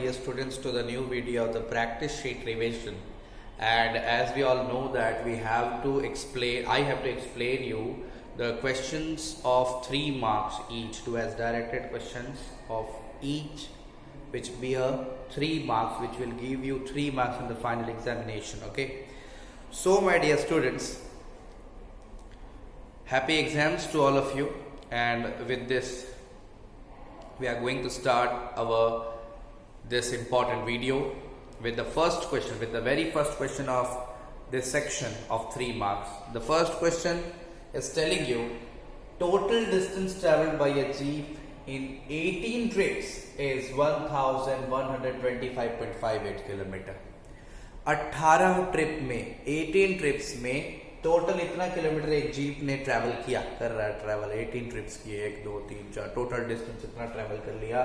dear students, to the new video of the practice sheet revision. And as we all know that I have to explain you the questions of 3 marks each, 2 as directed questions of each, which bear 3 marks, which will give you 3 marks in the final examination. Okay, so my dear students, happy exams to all of you. And with this, we are going to start this important video with the first question, with the very first question of this section of 3 marks. The first question is telling you total distance traveled by a jeep in 18 trips is 1125.58 kilometre. 18 trip में 18 trips में total इतना kilometre एक jeep ने travel किया, कर रहा है travel. 18 trips किए, 1 2 3 4, टोटल डिस्टेंस इतना ट्रैवल कर लिया.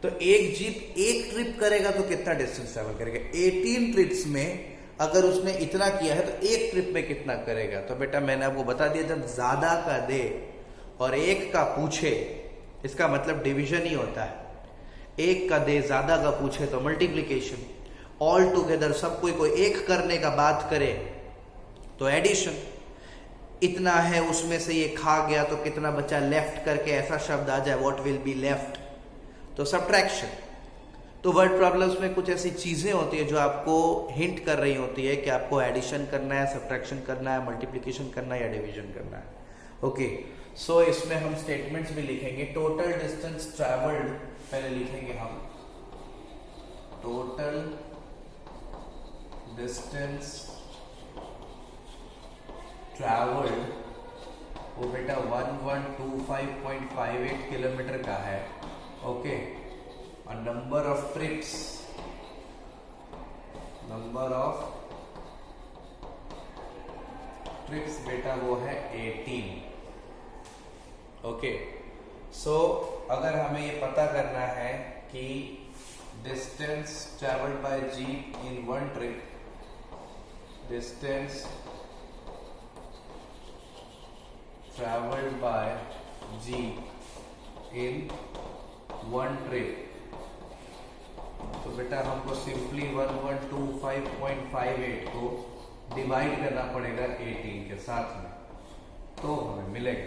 तो एक जीप एक ट्रिप करेगा तो कितना डिस्टेंस ट्रैवल करेगा? 18 ट्रिप्स में अगर उसने इतना किया है तो एक ट्रिप में कितना करेगा? तो बेटा मैंने आपको बता दिया, जब ज्यादा का दे और एक का पूछे, इसका मतलब डिवीजन ही होता है. एक का दे ज्यादा का पूछे तो मल्टीप्लीकेशन. ऑल टुगेदर सब कोई एक करने का बात करे तो एडिशन. इतना है उसमें से ये खा गया तो कितना बचा लेफ्ट करके ऐसा शब्द आ जाए, व्हाट विल बी लेफ्ट, तो सब्ट्रैक्शन. तो वर्ड प्रॉब्लम्स में कुछ ऐसी चीजें होती है जो आपको हिंट कर रही होती है कि आपको एडिशन करना है, सब्ट्रैक्शन करना है, मल्टीप्लिकेशन करना है या डिवीजन करना है. ओके, सो इसमें हम स्टेटमेंट्स भी लिखेंगे. टोटल डिस्टेंस ट्रैवल्ड पहले लिखेंगे हम. टोटल डिस्टेंस ट्रैवल्ड वो बेटा 1125.58 किलोमीटर का है. ओके, और नंबर ऑफ ट्रिप्स बेटा वो है 18. ओके, सो अगर हमें ये पता करना है कि distance travelled bye jeep in 1 trip, distance traveled by jeep in 1 trip, तो बेटा हमको सिंपली 1125.58 को डिवाइड करना पड़ेगा 18 के साथ में, तो हमें मिलेगा.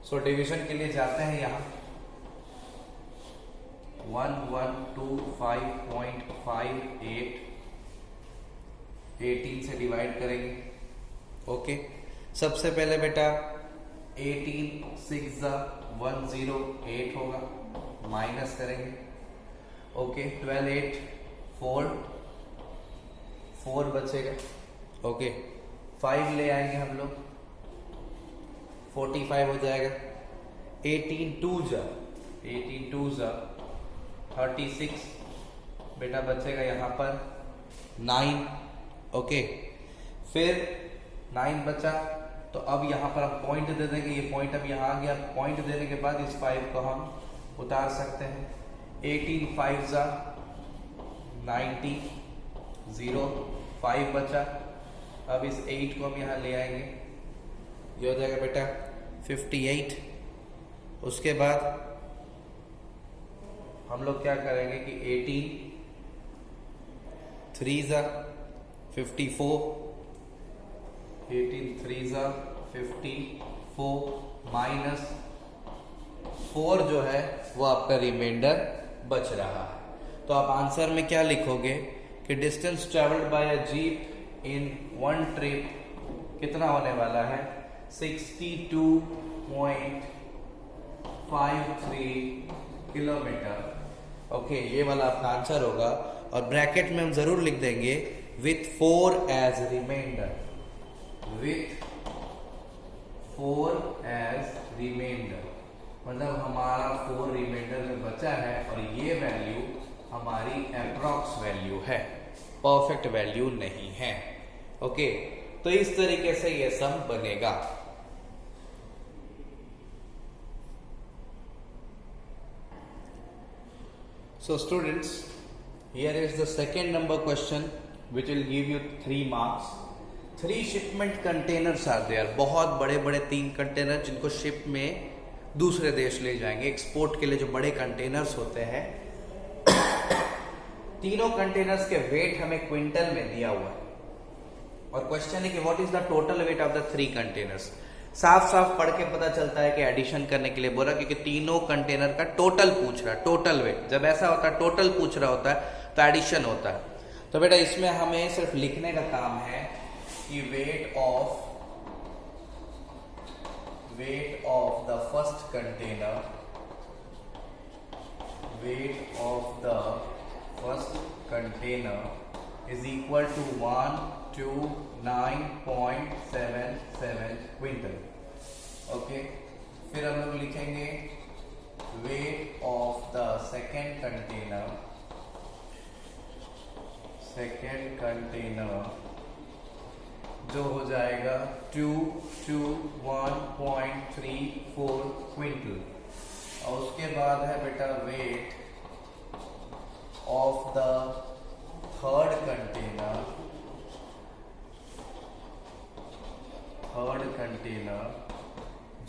सो डिवीजन के लिए जाते हैं यहाँ. 1125.58 18 से डिवाइड करेंगे. ओके, सबसे पहले बेटा 18 6 108 होगा, माइनस करेंगे. ओके, 12 8 4 बचेगा. ओके, 5 ले आएंगे हम लोग, 45 हो जाएगा. 18 2 36 बेटा बचेगा यहाँ पर 9. ओके, फिर 9 बचा तो अब यहाँ पर हम पॉइंट दे देंगे. ये पॉइंट अब यहाँ आ गया. पॉइंट देने के बाद इस 5 को हम उतार सकते हैं. 18 5 90 0 5 बचा. अब इस 8 को हम यहाँ ले आएंगे, ये हो जाएगा बेटा 58. उसके बाद हम लोग क्या करेंगे कि 18 3 54, 18 3 54 माइनस 4 जो है वो आपका रिमाइंडर बच रहा है. तो आप आंसर में क्या लिखोगे कि distance travelled bye a jeep in 1 trip कितना होने वाला है? 62.53 किलोमीटर. ओके, ये वाला आपका आंसर होगा. और ब्रैकेट में हम जरूर लिख देंगे विथ 4 एज रिमाइंडर, मतलब हमारा 4 रिमाइंडर में बचा है और ये वैल्यू हमारी अप्रॉक्स वैल्यू है, परफेक्ट वैल्यू नहीं है. ओके, तो इस तरीके से ये सम बनेगा. So students, here is the second number question which will give you 3 marks. 3 shipment containers are there. बहुत बड़े बड़े 3 कंटेनर जिनको शिप में दूसरे देश ले जाएंगे. एक्सपोर्ट के लिए जो बड़े कंटेनर्स होते हैं तीनों कंटेनर्स के वेट हमें क्विंटल में दिया हुआ है और क्वेश्चन है कि what is the total weight of the 3 containers. साफ साफ पढ़ के पता चलता है कि एडिशन करने के लिए बोला, क्योंकि तीनों कंटेनर का टोटल पूछ रहा है, टोटल वेट। जब ऐसा होता है टोटल पूछ रहा होता है तो एडिशन होता है। तो बेटा इसमें हमें सिर्फ लिखने का काम है कि weight of the first container, weight of the first container is equal to 129.77 quintal. Okay, फिर हम लोग लिखेंगे weight of the second container जो हो जाएगा 221.34 क्विंटल। और उसके बाद है बेटा weight of the third container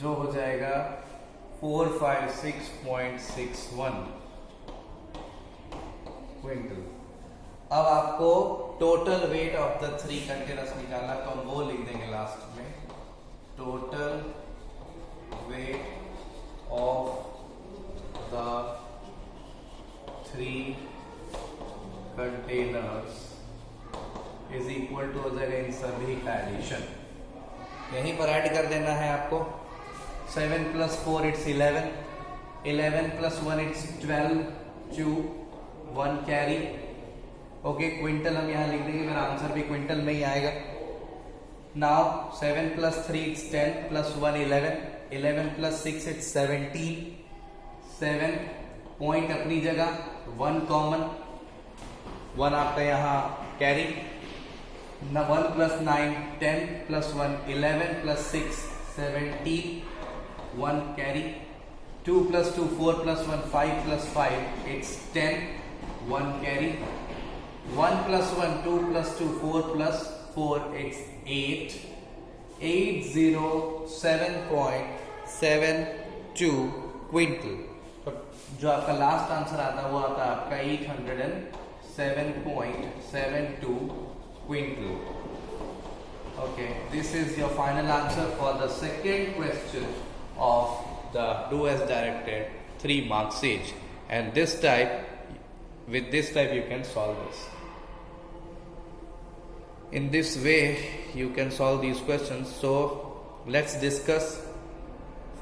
जो हो जाएगा 456.61 क्विंटल। अब आपको total weight of the 3 containers निकालना, तो हम वो लिख देंगे लास्ट में, total weight of the 3 containers is equal to हो जाएगा इन सभी का एडिशन। यहीं पर ऐड कर देना है आपको। 7 + 4 it's 11, 11 + 1 it's 12, 2 1 carry. Okay, quintal हम यहाँ लिख देंगे, मेरा आंसर भी क्विंटल में ही आएगा। नाउ 7 + 3 इट्स 10 + 1 11, 11 + 6 इट्स 17, 7 पॉइंट अपनी जगह, 1 कॉमन, 1 आपका यहाँ carry. 1 + 9 10 + 1 11 + 6 17, 1 carry. 2 + 2 4 + 1 5 + 5 it's 10, 1 carry। 1 + 1 2 + 2 4 + 4 it's 8, 807.72 quintal. तो जो आपका लास्ट आंसर आता है वो आता है आपका 807.72 quintal. Okay, this is your final answer for the second question of the do as directed 3 marks each, and this type, with this type you can solve this. In this way you can solve these questions. So let's discuss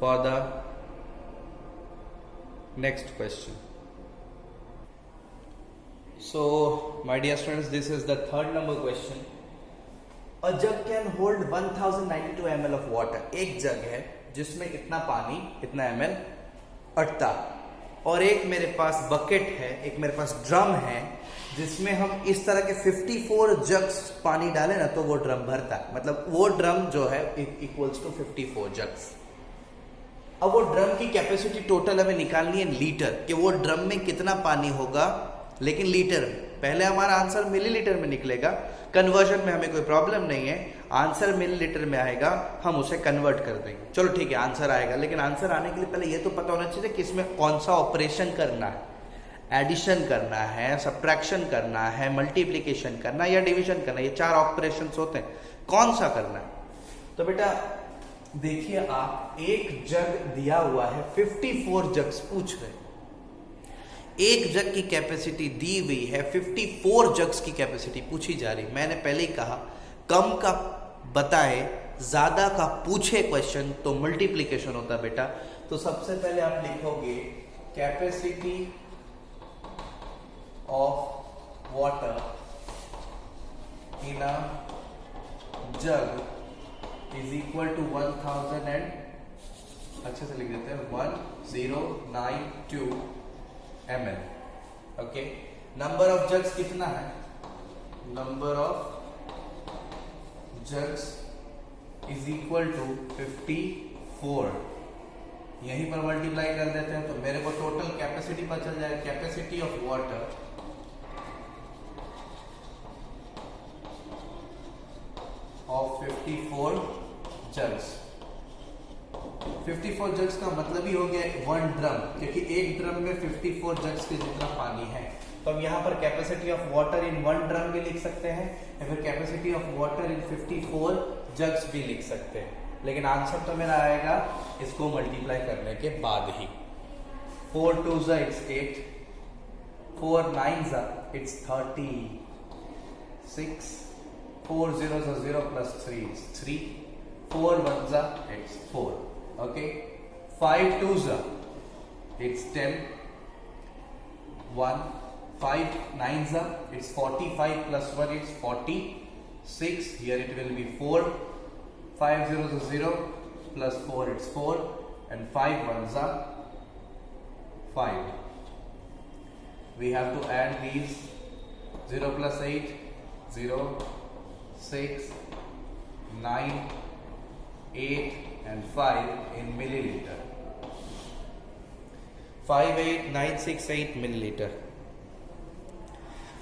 for the next question. So my dear students, this is the third number question. A jug can hold 1092 ml of water. एक जग है जिसमें इतना पानी, इतना ml अटता, और एक मेरे पास bucket है, एक मेरे पास ड्रम है जिसमें हम इस तरह के 54 जग्स पानी डालें ना तो वो ड्रम भरता है। मतलब वो ड्रम जो है इक्वल्स टू 54 जग्स। अब वो ड्रम की कैपेसिटी टोटल हमें निकालनी है लीटर, कि वो ड्रम में कितना पानी होगा, लेकिन लीटर में। पहले हमारा आंसर मिलीलीटर में निकलेगा, कन्वर्जन में हमें कोई प्रॉब्लम नहीं है, आंसर मिलीलीटर में आएगा, हम उसे कन्वर्ट कर देंगे। चलो ठीक है, आंसर आएगा, लेकिन आंसर आने के लिए पहले ये तो पता होना चाहिए कि इसमें कौन सा ऑपरेशन करना है, एडिशन करना है, सब्ट्रैक्शन करना है, मल्टीप्लिकेशन करना है या डिवीजन करना है। ये 4 ऑपरेशंस होते हैं, कौन सा करना है। तो बेटा देखिए, आप एक जग दिया हुआ है, 54 जग्स पूछ रहे हैं। एक जग की कैपेसिटी दी हुई है, 54 जग्स की कैपेसिटी पूछी जा रही। मैंने पहले ही कहा, कम का बताए, ज्यादा का पूछे क्वेश्चन तो मल्टीप्लिकेशन होता है बेटा। तो सबसे पहले आप लिखोगे capacity of water in a jug is equal to 1000 and अच्छे से लिख देते हैं 1092 ml। Okay, number of jugs कितना है, number of jugs is equal to 54। यहीं पर मल्टीप्लाई कर देते हैं तो मेरे को टोटल कैपेसिटी पता चल जाएगा। Capacity of water of 54 jugs. 54 jugs का मतलब ही हो गया 1 ड्रम, क्योंकि एक ड्रम में 54 जग्स के जितना पानी है। तो हम यहाँ पर capacity of water in 1 drum भी लिख सकते हैं या फिर capacity of water in 54 jugs भी लिख सकते हैं, लेकिन आंसर तो मेरा आएगा इसको मल्टीप्लाई करने के बाद ही। 4 2s it's 8, 4 9s it's 36, 4 0s 0 plus 3 is 3, 4 1s it's 4. Okay, 5 2s it's 10, 1 5 9s it's 45 plus 1 is 46. Here it will be 4, 5 0s 0 plus 4 it's 4, and 5 1s 5. We have to add these. 0 plus 8 0, 6 9 8 and 5 in milliliter. 58968 milliliter.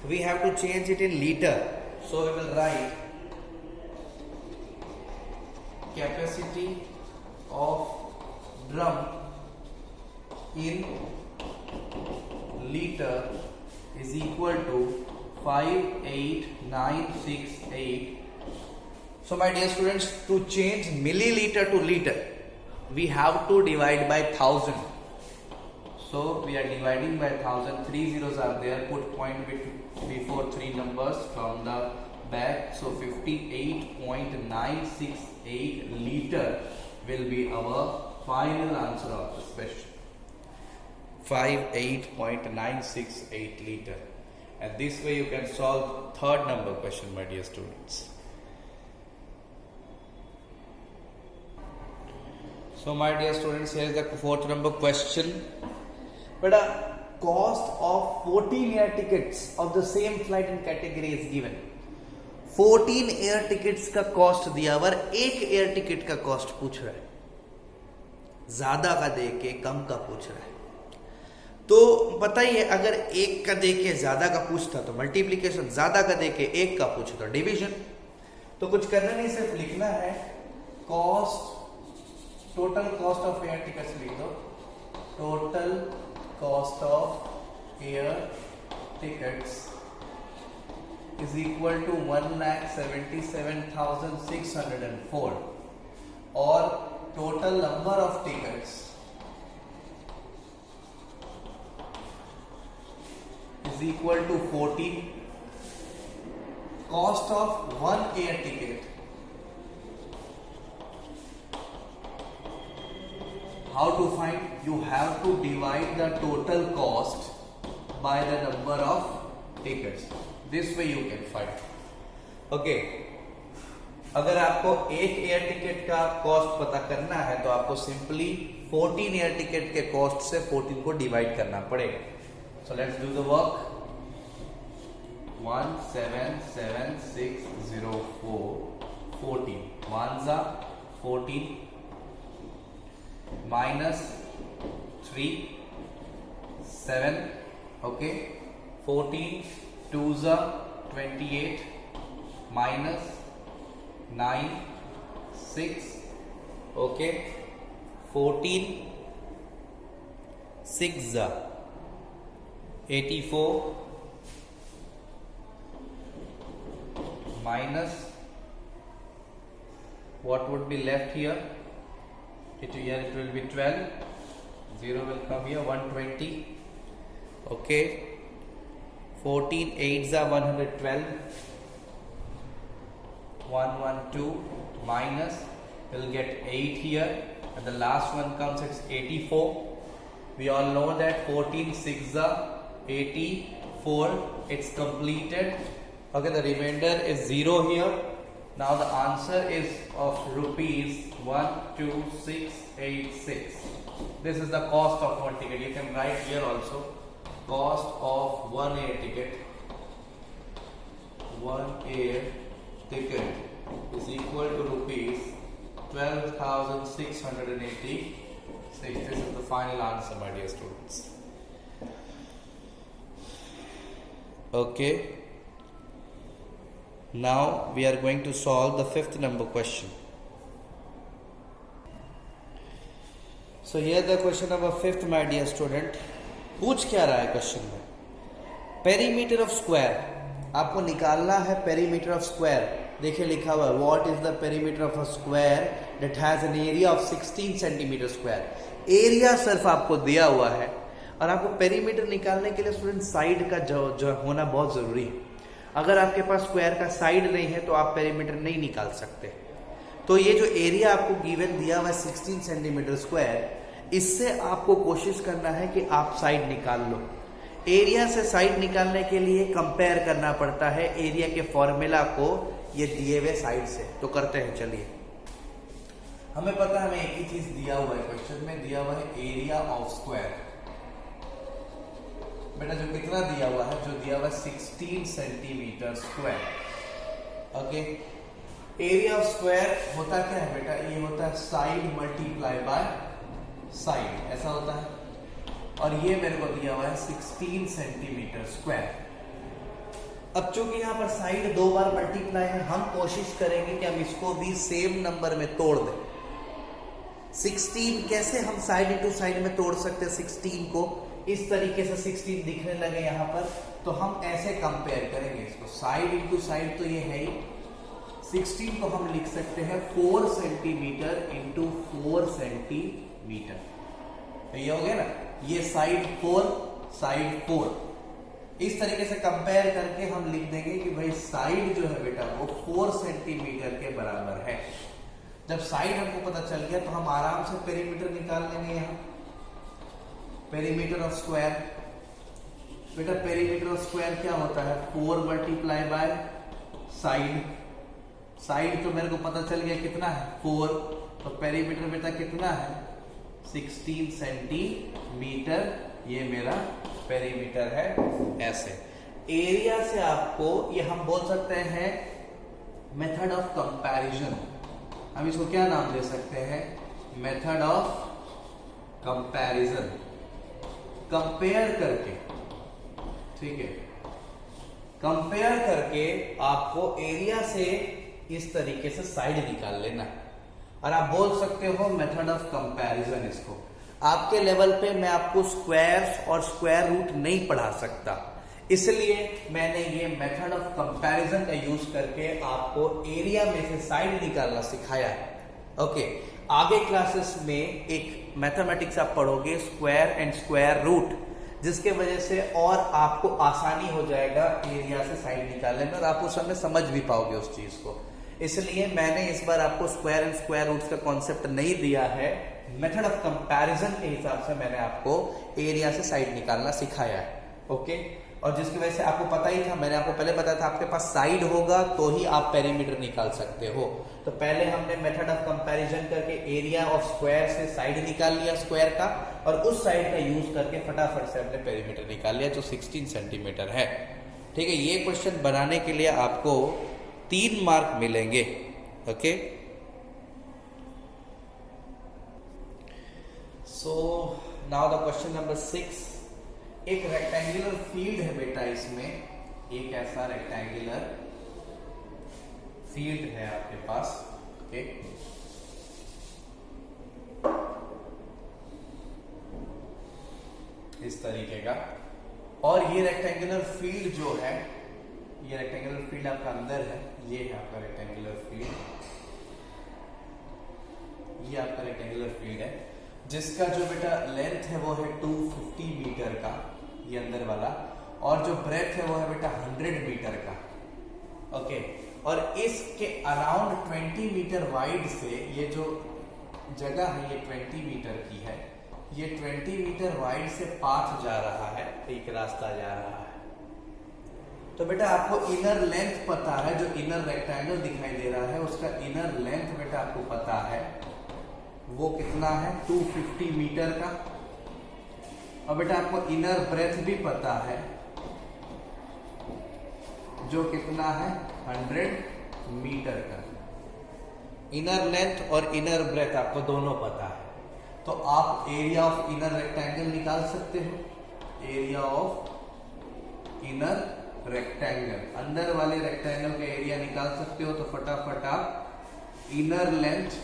We have to change it in liter, so we will write capacity of drum in liter is equal to 58968. So my dear students, to change milliliter to liter, we have to divide by 1000. So we are dividing by 1000. 3 zeros are there. Put point before 3 numbers from the back. So 58.968 liter will be our final answer of this question. 58.968 liter. And this way you can solve third number question, my dear students. So my dear students, here is the fourth number question. But a cost of 14 air tickets of the same flight and category is given. 14 air tickets का cost दिया हुआ, एक air ticket का cost पूछ रहा है, ज्यादा का दे के कम का पूछ रहा है। तो बताइए, अगर एक का दे के ज्यादा का पूछता तो मल्टीप्लीकेशन, ज्यादा का दे के एक का पूछता तो डिवीजन। तो कुछ करना नहीं, सिर्फ लिखना है cost, total cost of air tickets लिख दो, total cost of air tickets is equal to 1,77,604, और total number of tickets is equal to 14. Cost of one air ticket, how to find? You have to divide the total cost by the number of tickets. This way you can find. Okay. अगर आपको एक air ticket का cost पता करना है तो आपको simply 14 air ticket के कॉस्ट से 14 को डिवाइड करना पड़ेगा। So let's do the work. 177,604 14 1s 14 minus 3 7, okay, 14 2s 28 minus 9 6, okay, 14 6s 84 minus, what would be left here? Here it will be 12, 0 will come here, 120, okay, 14 8s 112, 112 minus, we'll get 8 here, and the last one comes, it's 84. We all know that 14 6s 84, it's completed. Okay, the remainder is 0 here. Now the answer is of rupees 12686. This is the cost of one ticket. You can write here also, cost of one air ticket. One air ticket is equal to rupees 12,686. This is the final answer, my dear students. Okay. Now we are going to solve the fifth number question. So here the question number 5th, my dear student. पूछ क्या रहा है question में? Perimeter of square आपको निकालना है, perimeter of square. देखिए लिखा हुआ है what is the perimeter of a square that has an area of 16 centimetre square. Area सिर्फ आपको दिया हुआ है और आपको पेरीमीटर निकालने के लिए स्टूडेंट साइड का जो होना बहुत जरूरी है। अगर आपके पास स्क्वायर का साइड नहीं है तो आप पेरीमीटर नहीं निकाल सकते। तो ये जो एरिया आपको गिवन दिया हुआ है 16 सेंटीमीटर स्क्वायर, इससे आपको कोशिश करना है कि आप साइड निकाल लो। एरिया से साइड निकालने के लिए कंपेयर करना पड़ता है एरिया के फॉर्मूला को ये दिए हुए साइड से। तो करते हैं, चलिए। हमें पता है, हमें एक ही चीज दिया हुआ है, क्वेश्चन में दिया हुआ है एरिया ऑफ स्क्वायर। बेटा जो कितना दिया हुआ है, जो दिया हुआ है 16 centimetre square. Okay, area of square होता क्या है बेटा, ये होता है साइड मल्टीप्लाई बाय साइड, ऐसा होता है। और ये मेरे को दिया हुआ है 16 सेंटीमीटर स्क्वायर। अब चूंकि यहाँ पर साइड 2 बार मल्टीप्लाई है, हम कोशिश करेंगे कि हम इसको भी सेम नंबर में तोड़ दें। 16 कैसे हम साइड इंटू साइड में तोड़ सकते हैं 16 को, इस तरीके से 16 दिखने लगे यहाँ पर, तो हम ऐसे कंपेयर करेंगे इसको। साइड इंटू साइड तो ये है ही, 16 को हम लिख सकते हैं 4 सेंटीमीटर इंटू 4 सेंटीमीटर। ये हो गया ना, ये साइड 4 साइड 4। इस तरीके से कंपेयर करके हम लिख देंगे कि भाई साइड जो है बेटा वो 4 सेंटीमीटर के बराबर है। जब साइड हमको पता चल गया तो हम आराम से पेरीमीटर निकाल लेंगे। यहाँ पेरीमीटर ऑफ स्क्वायर, बेटा पेरीमीटर ऑफ स्क्वायर क्या होता है, 4 मल्टीप्लाई बाय साइड। साइड तो मेरे को पता चल गया कितना है 4, तो पेरीमीटर बेटा कितना है 16 सेंटीमीटर, ये मेरा पेरीमीटर है। ऐसे एरिया से आपको ये हम बोल सकते हैं मेथड ऑफ कंपैरिजन। हम इसको क्या नाम दे सकते हैं, मेथड ऑफ कंपैरिजन। कंपेयर करके, ठीक है, कंपेयर करके आपको एरिया से इस तरीके से साइड निकाल लेना है। और आप बोल सकते हो मेथड ऑफ कंपैरिजन इसको। आपके लेवल पे मैं आपको स्क्वायर्स और स्क्वायर रूट नहीं पढ़ा सकता, इसलिए मैंने ये मेथड ऑफ कंपैरिजन का यूज करके आपको एरिया में से साइड निकालना सिखाया है। ओके, आगे क्लासेस में एक मैथमेटिक्स आप पढ़ोगे स्क्वायर एंड स्क्वायर रूट, जिसके वजह से और आपको आसानी हो जाएगा एरिया से साइड निकालने में और आप उस समय समझ भी पाओगे उस चीज को। इसलिए मैंने इस बार आपको स्क्वायर एंड स्क्वायर रूट्स का कॉन्सेप्ट नहीं दिया है, मेथड ऑफ कंपैरिजन के हिसाब से मैंने आपको एरिया से साइड निकालना सिखाया है। ओके, और जिसकी वजह से आपको पता ही था, मैंने आपको पहले बताया था आपके पास साइड होगा तो ही आप पेरीमीटर निकाल सकते हो। तो पहले हमने मेथड ऑफ कंपैरिजन करके एरिया ऑफ स्क्वायर से साइड निकाल लिया स्क्वायर का, और उस साइड का यूज करके फटाफट से हमने पेरीमीटर निकाल लिया जो 16 सेंटीमीटर है। ठीक है, ये क्वेश्चन बनाने के लिए आपको 3 मार्क मिलेंगे। Okay, so now the question number 6। एक रेक्टेंगुलर फील्ड है बेटा, इसमें एक ऐसा रेक्टेंगुलर फील्ड है आपके पास। ओके, इस तरीके का, और ये रेक्टेंगुलर फील्ड जो है, ये रेक्टेंगुलर फील्ड आपका अंदर है, ये है आपका रेक्टेंगुलर फील्ड, ये आपका रेक्टेंगुलर फील्ड है जिसका जो बेटा लेंथ है वो है 250 मीटर का, ये अंदर वाला, और जो ब्रेथ है वो है बेटा 100 मीटर का। ओके, और इसके अराउंड 20 मीटर वाइड से ये जो जगह है ये 20 मीटर की है, ये 20 मीटर वाइड से पाथ जा रहा है, एक रास्ता जा रहा है। तो बेटा आपको इनर लेंथ पता है, जो इनर रेक्टेंगल दिखाई दे रहा है उसका इनर लेंथ बेटा आपको पता है वो कितना है 250 मीटर का, और बेटा आपको इनर ब्रेथ भी पता है जो कितना है 100 मीटर का। इनर लेंथ और इनर ब्रेथ आपको दोनों पता है, तो आप एरिया ऑफ इनर रेक्टेंगल निकाल सकते हो। एरिया ऑफ इनर रेक्टेंगल, अंदर वाले रेक्टेंगल का एरिया निकाल सकते हो। तो फटाफट आप इनर लेंथ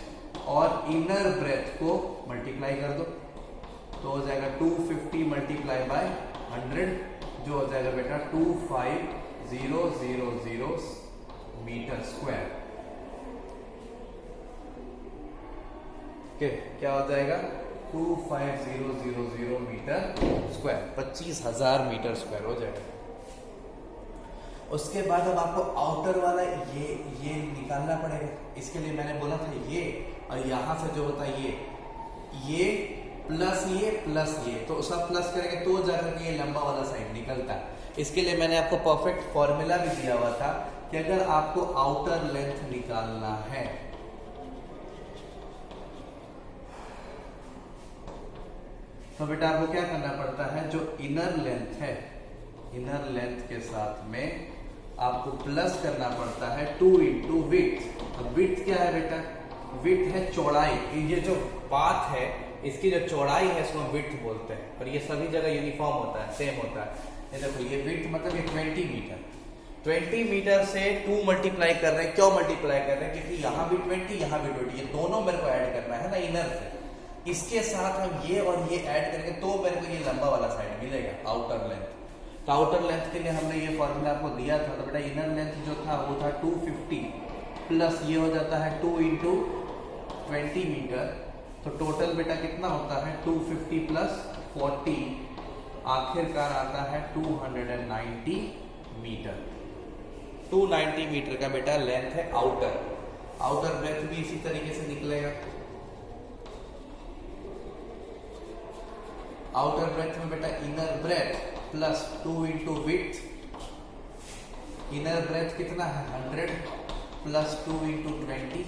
और इनर ब्रेथ को मल्टीप्लाई कर दो, तो हो जाएगा 250 मल्टीप्लाई बाय 100 जो हो जाएगा बेटा 25000 मीटर स्क्वायर। क्या हो जाएगा 25000 मीटर स्क्वायर, 25,000 मीटर स्क्वायर हो जाएगा। उसके बाद अब आपको आउटर वाला ये निकालना पड़ेगा। इसके लिए मैंने बोला था ये, और यहां से जो होता है ये प्लस ये, तो सब प्लस करेंगे तो जाकर के ये लंबा वाला साइड निकलता है। इसके लिए मैंने आपको परफेक्ट फॉर्मूला भी दिया हुआ था कि अगर आपको आउटर लेंथ निकालना है तो बेटा आपको क्या करना पड़ता है, जो इनर लेंथ है, इनर लेंथ के साथ में आपको प्लस करना पड़ता है 2 इंटू विड्थ। अब विड्थ क्या है बेटा, विड्थ है चौड़ाई। ये जो पाथ है इसकी जो चौड़ाई है इसको हम विड्थ बोलते हैं, और ये सभी जगह यूनिफॉर्म होता है, सेम होता है। ये देखो ये विड्थ मतलब ये 20 मीटर, 20 मीटर से 2 मल्टीप्लाई कर रहे हैं। क्यों मल्टीप्लाई कर रहे हैं, क्योंकि यहाँ भी 20 यहाँ भी 20, ये दोनों मेरे को ऐड करना है ना इनर से। इसके साथ हम ये और ये ऐड करेंगे तो मेरे को ये लंबा वाला साइड मिलेगा आउटर लेंथ। तो आउटर लेंथ के लिए हमने ये फॉर्मूला आपको दिया था। तो बेटा इनर लेंथ जो था वो था 250 प्लस ये हो जाता है 2 इंटू 20 मीटर। तो टोटल बेटा कितना होता है 250 प्लस 40, आखिरकार आता है 290 मीटर। 290 मीटर का बेटा लेंथ है आउटर। आउटर ब्रेथ भी इसी तरीके से निकलेगा। आउटर ब्रेथ में बेटा inner breadth plus 2 into width. Inner breadth कितना है 100 प्लस 2 इंटू 20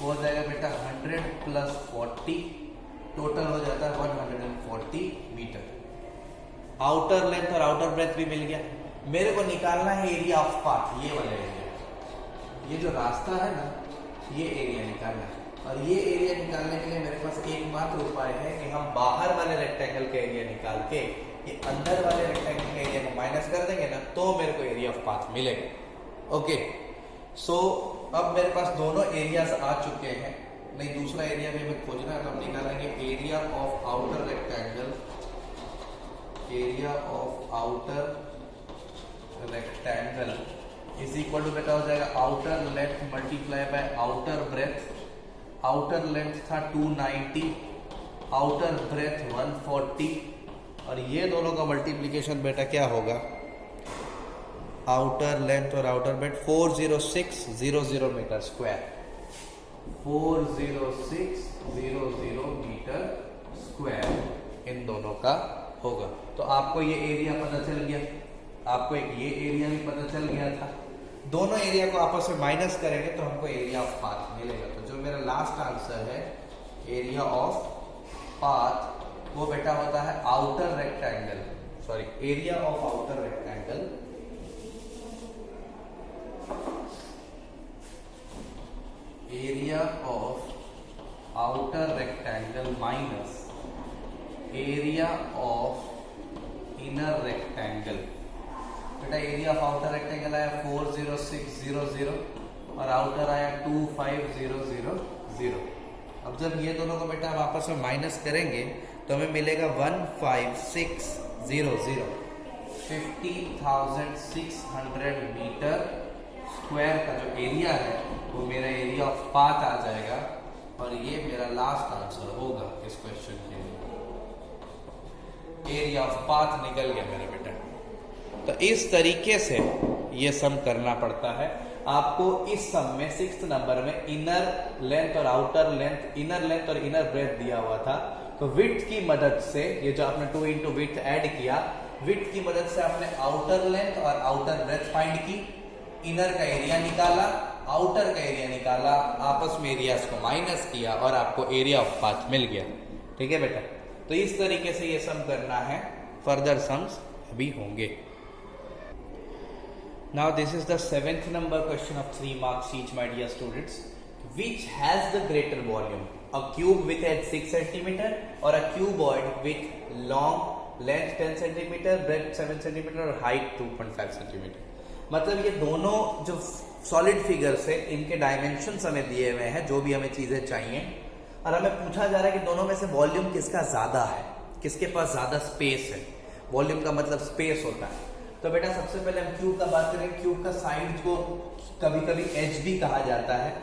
हो जाएगा बेटा 100 प्लस 40, टोटल हो जाता है 140 मीटर। आउटर लेंथ और आउटर ब्रेथ भी मिल गया। मेरे को निकालना है एरिया ऑफ पाथ, ये वाला एरिया, ये जो रास्ता है ना ये एरिया निकालना है। और ये एरिया निकालने के लिए मेरे पास एकमात्र उपाय है कि हम बाहर वाले रेक्टेंगल के एरिया निकाल के ये अंदर वाले रेक्टेंगल के एरिया को माइनस कर देंगे ना, तो मेरे को एरिया ऑफ पाथ मिलेगा। ओके, सो अब मेरे पास दोनों एरियाज आ चुके हैं। नहीं, दूसरा एरिया भी हमें खोजना है, तो हम निकालेंगे area of outer rectangle. Area of outer rectangle is equal to बेटा हो जाएगा outer length multiply by outer breadth. Outer length था 290, आउटर ब्रेथ 140, और ये दोनों का मल्टीप्लीकेशन बेटा क्या होगा, आउटर लेंथ और outer breadth 40600 metre square, 40600 metre square इन दोनों का होगा। तो आपको ये एरिया पता चल गया, आपको एक ये एरिया भी पता चल गया था। दोनों एरिया को आपस में माइनस करेंगे तो हमको एरिया ऑफ पाथ मिलेगा। तो जो मेरा लास्ट आंसर है एरिया ऑफ पाथ वो बेटा होता है outer rectangle, sorry area of outer rectangle area of outer rectangle minus area of inner rectangle. बेटा एरिया ऑफ आउटर रेक्टेंगल आया 40600 और आउटर आया 25000। अब जब ये दोनों को बेटा हम आपस में माइनस करेंगे तो हमें मिलेगा 15600, 15,600 मीटर स्क्वायर का जो एरिया है वो मेरा एरिया ऑफ पाथ आ जाएगा, और ये मेरा लास्ट आंसर होगा इस क्वेश्चन के लिए। एरिया ऑफ पाथ निकल गया मेरा बेटा। तो इस तरीके से ये सम करना पड़ता है आपको। इस सम में 6th नंबर में इनर लेंथ और आउटर लेंथ, इनर लेंथ और इनर ब्रेथ दिया हुआ था। तो विड्थ की मदद से ये जो आपने 2 इंटू विड्थ ऐड किया, विड्थ की मदद से आपने आउटर लेंथ और आउटर ब्रेथ फाइंड की, इनर का एरिया निकाला, आउटर का एरिया निकाला, आपस में एरियाज को माइनस किया और आपको एरिया ऑफ पाथ मिल गया। ठीक है बेटा, तो इस तरीके से ये सम करना है। फर्दर सम्स अभी होंगे। Now this is the 7th number question of 3 marks each, my dear students. Which has the greater volume? A cube with head 6 cm or a cuboid with long length 10 cm, breadth 7 cm और height 2.5 cm. मतलब ये दोनों जो solid figures है इनके dimensions हमें दिए हुए हैं, जो भी हमें चीजें चाहिए, और हमें पूछा जा रहा है कि दोनों में से वॉल्यूम किसका ज्यादा है, किसके पास ज्यादा स्पेस है। वॉल्यूम का मतलब स्पेस होता है। तो बेटा सबसे पहले हम क्यूब का बात करें। क्यूब का साइड को कभी कभी एज भी कहा जाता है,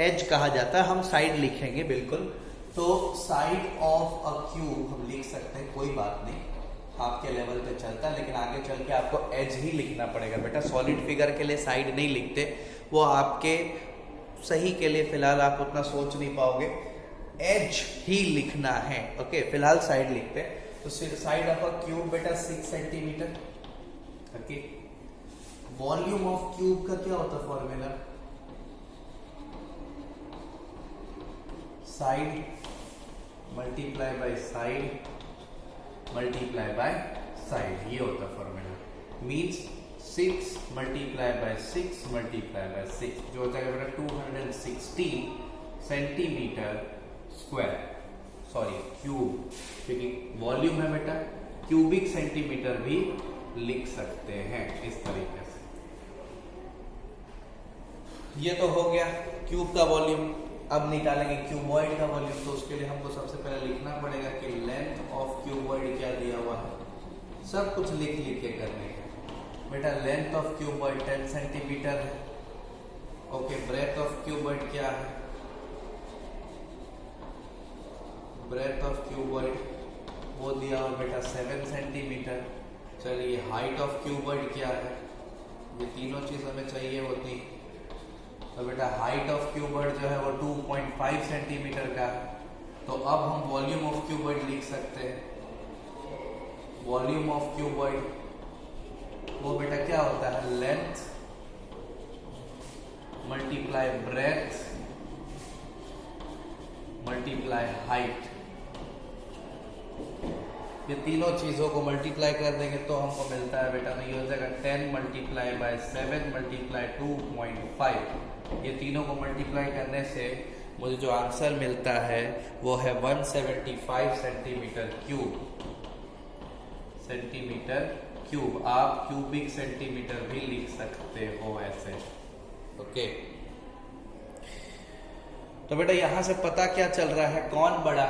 एज कहा जाता है, हम साइड लिखेंगे बिल्कुल। तो साइड ऑफ अ क्यूब हम लिख सकते हैं, कोई बात नहीं, आपके लेवल पे चलता है, लेकिन आगे चल के आपको एज ही लिखना पड़ेगा बेटा। सॉलिड फिगर के लिए साइड नहीं लिखते, वो आपके सही के लिए फिलहाल आप उतना सोच नहीं पाओगे, एज ही लिखना है। ओके, फिलहाल साइड लिखते हैं। तो साइड ऑफ अ क्यूब बेटा 6 centimetre. Okay, volume of cube का क्या होता है formula? Side multiply by side multiply by side, ये होता है formula. Means 6 multiply by 6 multiply by 6 जो हो जाएगा बेटा 260 सेंटीमीटर स्क्वायर, सॉरी क्यूब, क्योंकि वॉल्यूम है बेटा, क्यूबिक सेंटीमीटर भी लिख सकते हैं इस तरीके से। ये तो हो गया क्यूब का वॉल्यूम। अब निकालेंगे क्यूबॉइड का वॉल्यूम। तो उसके लिए हमको सबसे पहले लिखना पड़ेगा कि लेंथ ऑफ क्यूबॉइड क्या दिया हुआ है, सब कुछ लिख के करने का बेटा। लेंथ ऑफ क्यूबॉइड 10 सेंटीमीटर है। ओके, ब्रेथ ऑफ क्यूबॉइड क्या है? ब्रेथ ऑफ क्यूबॉइड वो दिया हुआ बेटा 7 सेंटीमीटर। चलिए, हाइट ऑफ क्यूबॉइड क्या है? ये तीनों चीज हमें चाहिए होती। तो बेटा हाइट ऑफ क्यूबॉइड जो है वो 2.5 सेंटीमीटर का है। तो अब हम वॉल्यूम ऑफ क्यूबॉइड लिख सकते हैं। वॉल्यूम ऑफ क्यूबॉइड वो बेटा क्या होता है? Length multiply breath multiply height. ये तीनों चीजों को मल्टीप्लाई कर देंगे तो हमको मिलता है बेटा, नहीं हो जाएगा 10 मल्टीप्लाई बाय 7 मल्टीप्लाई 2.5। ये तीनों को मल्टीप्लाई करने से मुझे जो आंसर मिलता है वो है 175 सेंटीमीटर क्यूब। आप क्यूबिक सेंटीमीटर भी लिख सकते हो ऐसे। ओके, तो बेटा यहां से पता क्या चल रहा है, कौन बड़ा?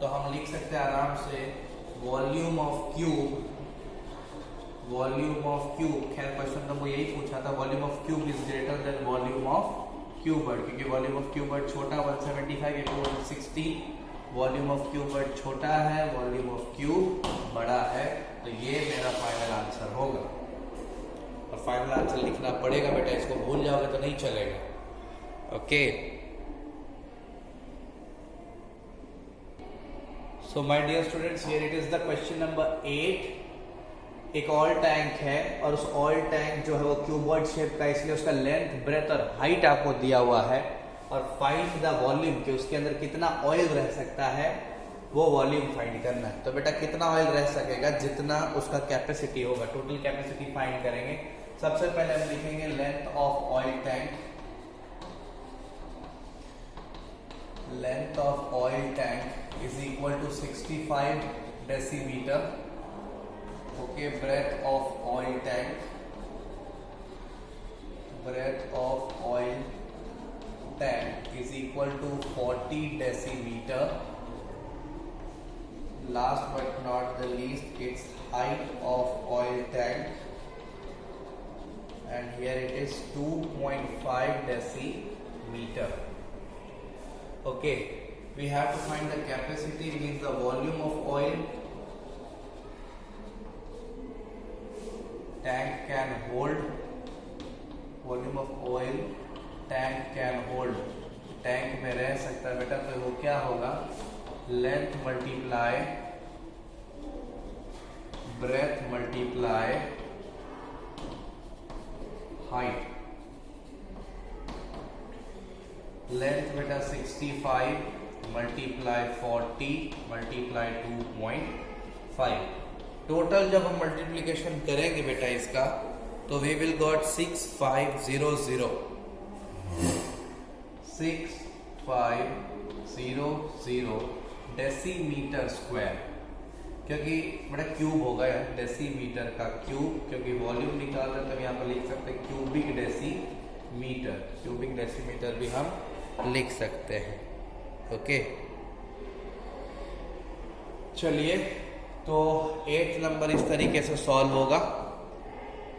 तो हम लिख सकते हैं आराम से वॉल्यूम ऑफ क्यूब। खैर क्वेश्चन तो वो यही पूछा था, volume of cube is greater than volume of cuboid, क्योंकि वॉल्यूम ऑफ क्यूबॉइड छोटा 175 या 260, वॉल्यूम ऑफ क्यूबॉइड छोटा है, वॉल्यूम ऑफ क्यूब बड़ा है। तो ये मेरा फाइनल आंसर होगा। और फाइनल आंसर लिखना पड़ेगा बेटा, इसको भूल जाओगे तो नहीं चलेगा। Okay, so my dear students, here it is the question number 8। एक ऑयल टैंक है और उस ऑयल टैंक जो है वो क्यूबॉइड शेप का, इसलिए उसका लेंथ, ब्रेथ और हाइट आपको दिया हुआ है। और फाइंड द वॉल्यूम, कि उसके अंदर कितना ऑयल रह सकता है, वो वॉल्यूम फाइंड करना है। तो बेटा कितना ऑयल रह सकेगा? जितना उसका कैपेसिटी होगा, टोटल कैपेसिटी फाइंड करेंगे। सबसे पहले हम लिखेंगे length of oil tank. Length of oil tank is equal to 65 decimetre. Okay, breadth of oil tank is equal to 40 decimeter. Last but not the least, its height of oil tank, and here it is 2.5 decimeter. Okay, we have to find the capacity, means the volume of oil tank can hold, volume of oil tank can hold, tank में रह सकता है बेटा। तो वो क्या होगा? Length multiply breath multiply height. Length बेटा 65 मल्टीप्लाई 40 मल्टीप्लाई 2.5। टोटल जब हम मल्टीप्लीकेशन करेंगे बेटा इसका, तो we will got 6500 decimetre square, क्योंकि बड़ा क्यूब होगा यार, डेसीमीटर का क्यूब, क्योंकि वॉल्यूम निकाल रहे हैं तो यहाँ पर लिख सकते हैं क्यूबिक डेसीमीटर। क्यूबिक डेसीमीटर भी हम लिख सकते हैं। ओके, चलिए तो 8th नंबर इस तरीके से सॉल्व होगा।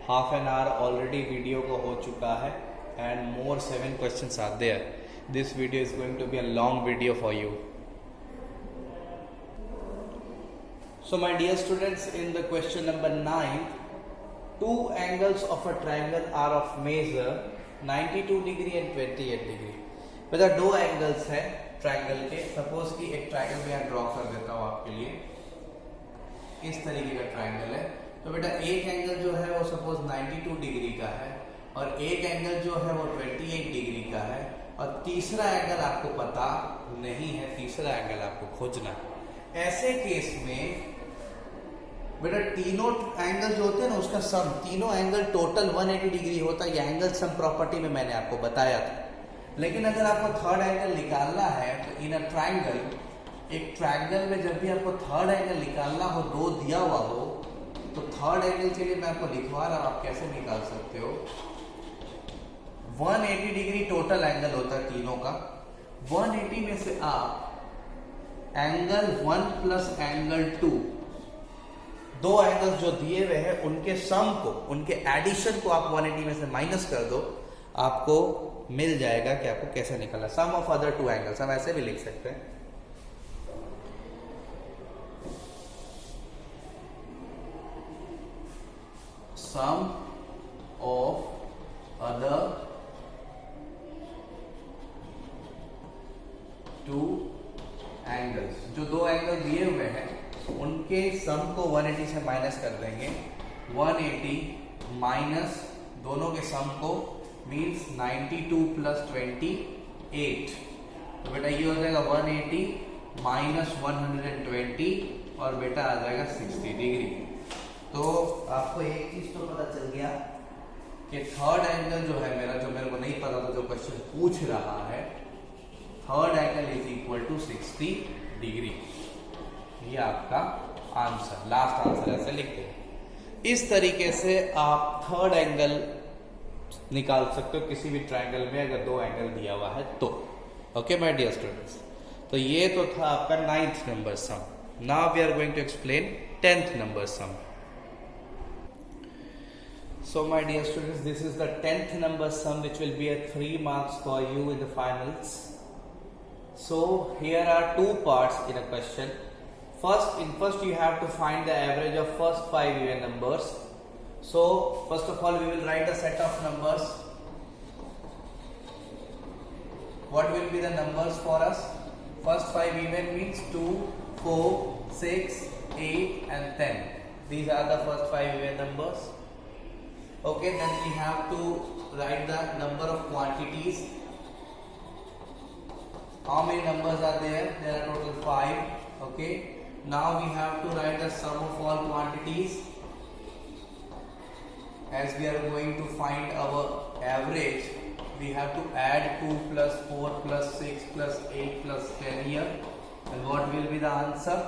Half an hour already video को हो चुका है and more 7 questions are there. This video is going to be a long video for you. So my dear students, in the question number 9, two angles of a triangle are of measure 92 degree and 28 degree। बेटा दो angles है triangle के। Suppose कि एक triangle मैं यहाँ draw कर देता हूँ आपके लिए, इस तरीके का ट्रायंगल है। तो बेटा एक एंगल जो है वो सपोज 92 डिग्री का है और एक एंगल जो है वो 28 डिग्री का है और तीसरा एंगल आपको पता नहीं है, तीसरा एंगल आपको खोजना है। ऐसे केस में बेटा तीनों एंगल जो होते हैं ना उसका सम, तीनों एंगल टोटल 180 डिग्री होता है। ये एंगल सम प्रॉपर्टी में मैंने आपको बताया था। लेकिन अगर आपको थर्ड एंगल निकालना है तो इन अ ट्रायंगल, एक ट्रायंगल में जब भी आपको थर्ड एंगल निकालना हो, दो दिया हुआ हो, तो थर्ड एंगल के लिए मैं आपको लिखवा रहा हूं, आप कैसे निकाल सकते हो। 180 डिग्री टोटल एंगल होता है तीनों का। 180 में से आप एंगल 1 प्लस एंगल 2, दो एंगल्स जो दिए हुए हैं उनके सम को, उनके एडिशन को आप 180 में से माइनस कर दो, आपको मिल जाएगा कि आपको कैसे निकालना। सम ऑफ अदर टू एंगल्स हम ऐसे भी लिख सकते हैं। सम ऑफ अदर टू एंगल्स, जो दो एंगल दिए हुए हैं उनके सम को 180 से माइनस कर देंगे। 180 माइनस दोनों के सम को मीन्स 92 प्लस 28। तो बेटा ये हो जाएगा 180 माइनस 120 और बेटा आ जाएगा 60 डिग्री। तो आपको एक चीज तो पता चल गया कि थर्ड एंगल जो है मेरा, जो मेरे को नहीं पता था, जो क्वेश्चन पूछ रहा है, third angle is equal to 60 degree. ये आपका आंसर, लास्ट आंसर ऐसे लिखते हैं। इस तरीके से आप थर्ड एंगल निकाल सकते हो किसी भी ट्रायंगल में अगर दो एंगल दिया हुआ है तो। ओके माय डियर स्टूडेंट्स, तो ये तो था आपका 9th number sum. Now we are going to explain 10th number sum. So my dear students, this is the 10th number sum which will be a 3 marks for you in the finals. So here are two parts in a question. First you have to find the average of first 5 even numbers. So first of all we will write a set of numbers. What will be the numbers for us? First 5 even means 2, 4, 6, 8 and 10. These are the first 5 even numbers. Okay, then we have to write the number of quantities. How many numbers are there? There are total 5. Okay. Now we have to write the sum of all quantities. As we are going to find our average, we have to add 2 plus 4 plus 6 plus 8 plus 10 here. And what will be the answer?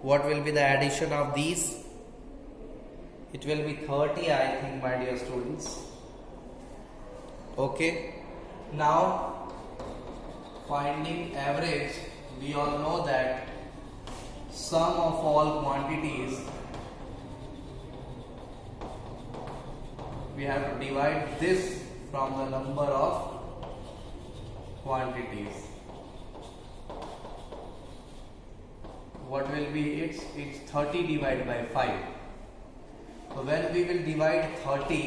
What will be the addition of these? It will be 30, I think, my dear students. Okay. Now, finding average, we all know that sum of all quantities, we have to divide this from the number of quantities. What will be it's 30 divided by 5. So when we will divide 30,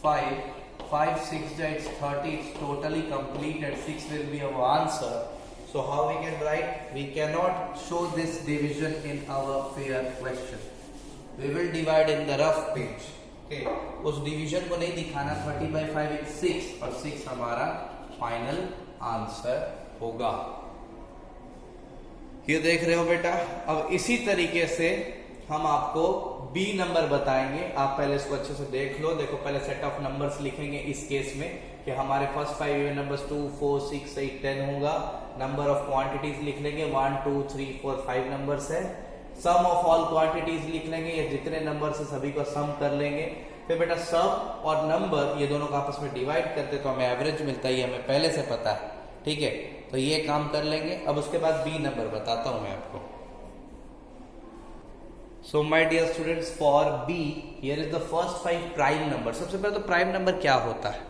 5, 6 it's 30, it's totally completed, 6 will be our answer. So how we can write? We cannot show this division in our fair question. We will divide in the rough page. Okay, उस division को नहीं दिखाना। 30 by 5 is 6 और 6 हमारा final answer होगा। ये देख रहे हो बेटा। अब इसी तरीके से हम आपको बी नंबर बताएंगे। आप पहले इसको अच्छे से देख लो। देखो पहले सेट ऑफ नंबर्स लिखेंगे इस केस में कि हमारे फर्स्ट 5 इवन नंबर्स 2, 4, 6, 8, 10 होगा। नंबर ऑफ क्वांटिटीज लिख लेंगे 1, 2, 3, 4, 5 नंबर्स है। सम ऑफ ऑल क्वांटिटीज लिख लेंगे, ये जितने नंबर से सभी को सम कर लेंगे। फिर बेटा सम और नंबर ये दोनों को आपस में डिवाइड करते तो हमें एवरेज मिलता है, ये हमें पहले से पता है। ठीक है, तो ये काम कर लेंगे। अब उसके बाद बी नंबर बताता हूं मैं आपको। So my dear students, for B here is the first 5 prime number. सबसे पहले तो प्राइम नंबर क्या होता है